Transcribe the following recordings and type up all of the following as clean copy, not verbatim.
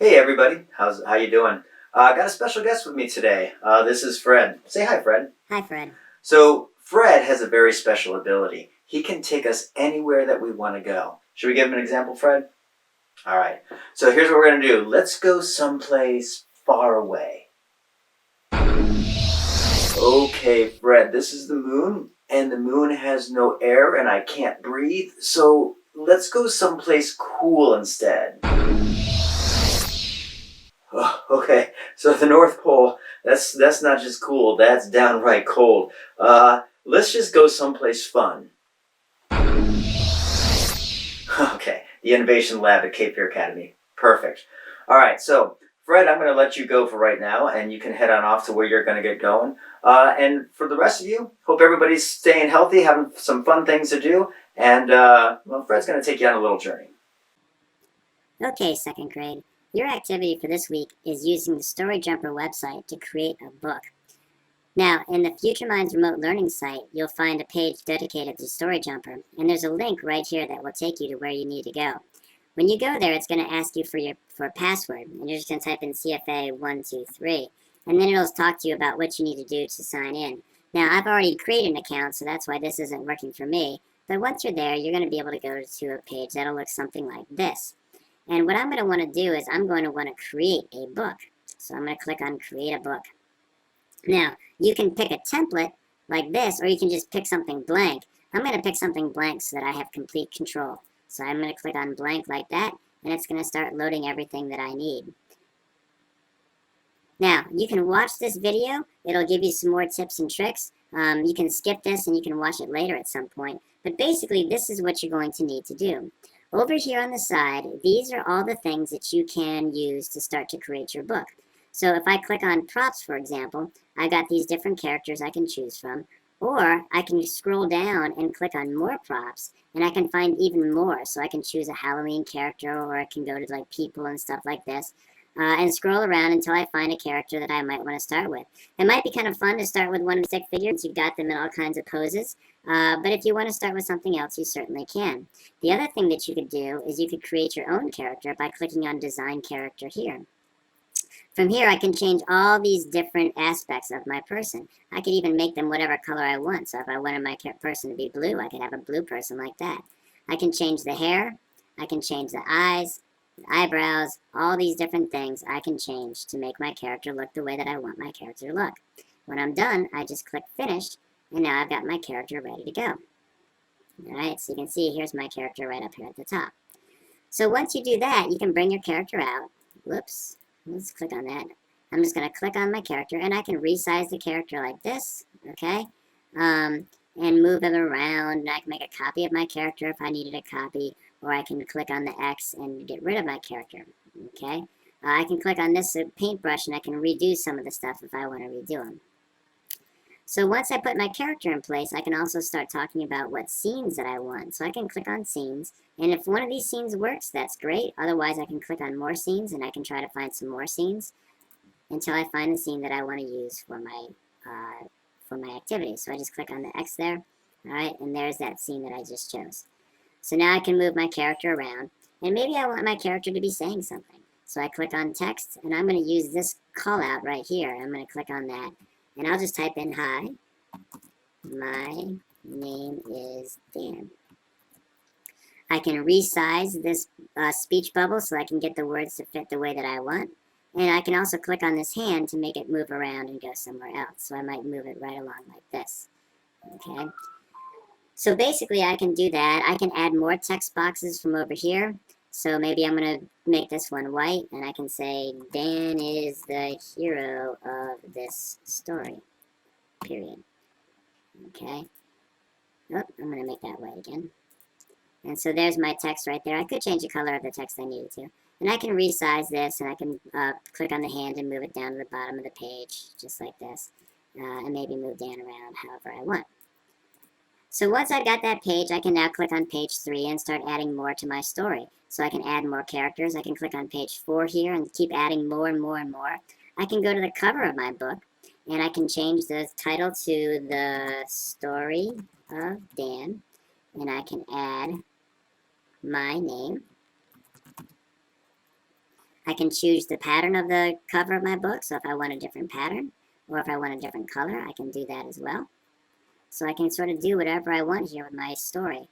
Hey everybody, how you doing? I got a special guest with me today. This is Fred. Say hi, Fred. Hi, Fred. So Fred has a very special ability. He can take us anywhere that we want to go. Should we give him an example, Fred? All right. So here's what we're gonna do. Let's go someplace far away. Okay, Fred. This is the moon, and the moon has no air, and I can't breathe. So let's go someplace cool instead. Oh, okay, so the North Pole, that's not just cool, that's downright cold. Let's just go someplace fun. Okay, the Innovation Lab at Cape Fear Academy. Perfect. All right, so Fred, I'm going to let you go for right now, and you can head on off to where you're going to get going. And for the rest of you, hope everybody's staying healthy, having some fun things to do, and well, Fred's going to take you on a little journey. Okay, second grade. Your activity for this week is using the Story Jumper website to create a book. Now, in the Future Minds remote learning site, you'll find a page dedicated to Story Jumper, and there's a link right here that will take you to where you need to go. When you go there, it's going to ask you for a password, and you're just going to type in CFA123, and then it'll talk to you about what you need to do to sign in. Now, I've already created an account, so that's why this isn't working for me, but once you're there, you're going to be able to go to a page that'll look something like this. And what I'm going to want to do is I'm going to want to create a book. So I'm going to click on Create a Book. Now, you can pick a template like this, or you can just pick something blank. I'm going to pick something blank so that I have complete control. So I'm going to click on blank like that, and it's going to start loading everything that I need. Now, you can watch this video. It'll give you some more tips and tricks. You can skip this and you can watch it later at some point. But basically, this is what you're going to need to do. Over here on the side, these are all the things that you can use to start to create your book. So if I click on props, for example, I got these different characters I can choose from. Or I can scroll down and click on more props, and I can find even more. So I can choose a Halloween character, or I can go to like people and stuff like this. And scroll around until I find a character that I might want to start with. It might be kind of fun to start with one of the stick figures. You've got them in all kinds of poses. But if you want to start with something else, you certainly can. The other thing that you could do is you could create your own character by clicking on Design Character here. From here, I can change all these different aspects of my person. I could even make them whatever color I want. So if I wanted my person to be blue, I could have a blue person like that. I can change the hair. I can change the eyes, the eyebrows, all these different things I can change to make my character look the way that I want my character to look. When I'm done, I just click Finish, and now I've got my character ready to go. Alright, so you can see here's my character right up here at the top. So once you do that, you can bring your character out. Whoops. Let's click on that. I'm just going to click on my character, and I can resize the character like this, okay? And move it around, and I can make a copy of my character if I needed a copy, or I can click on the X and get rid of my character, okay? I can click on this paintbrush, and I can redo some of the stuff if I want to redo them. So once I put my character in place, I can also start talking about what scenes that I want. So I can click on scenes, and if one of these scenes works, that's great. Otherwise, I can click on more scenes, and I can try to find some more scenes until I find the scene that I want to use for my activity. So I just click on the X there, all right, and there's that scene that I just chose. So now I can move my character around, and maybe I want my character to be saying something. So I click on text, and I'm going to use this call out right here. I'm going to click on that. And I'll just type in, hi, my name is Dan. I can resize this speech bubble so I can get the words to fit the way that I want. And I can also click on this hand to make it move around and go somewhere else. So I might move it right along like this. Okay. So basically I can do that. I can add more text boxes from over here. So maybe I'm going to make this one white, and I can say, Dan is the hero of this story, period. Okay. Oh, I'm going to make that white again. And so there's my text right there. I could change the color of the text I needed to. And I can resize this, and I can click on the hand and move it down to the bottom of the page, just like this. And maybe move Dan around however I want. So once I've got that page, I can now click on page 3 and start adding more to my story. So I can add more characters. I can click on page 4 here and keep adding more and more and more. I can go to the cover of my book, and I can change the title to The Story of Dan, and I can add my name. I can choose the pattern of the cover of my book. So if I want a different pattern or if I want a different color, I can do that as well. So I can sort of do whatever I want here with my story.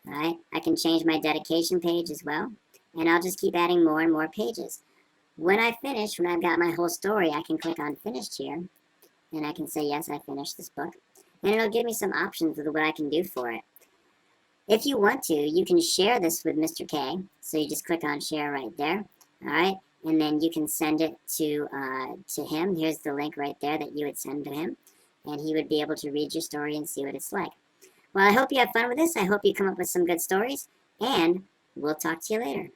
All right, I can change my dedication page as well, and I'll just keep adding more and more pages. When I finish, when I've got my whole story, I can click on finished here, and I can say, yes, I finished this book. And it'll give me some options of what I can do for it. If you want to, you can share this with Mr. K. So you just click on share right there. All right, and then you can send it to him. Here's the link right there that you would send to him, and he would be able to read your story and see what it's like. Well, I hope you have fun with this. I hope you come up with some good stories, and we'll talk to you later.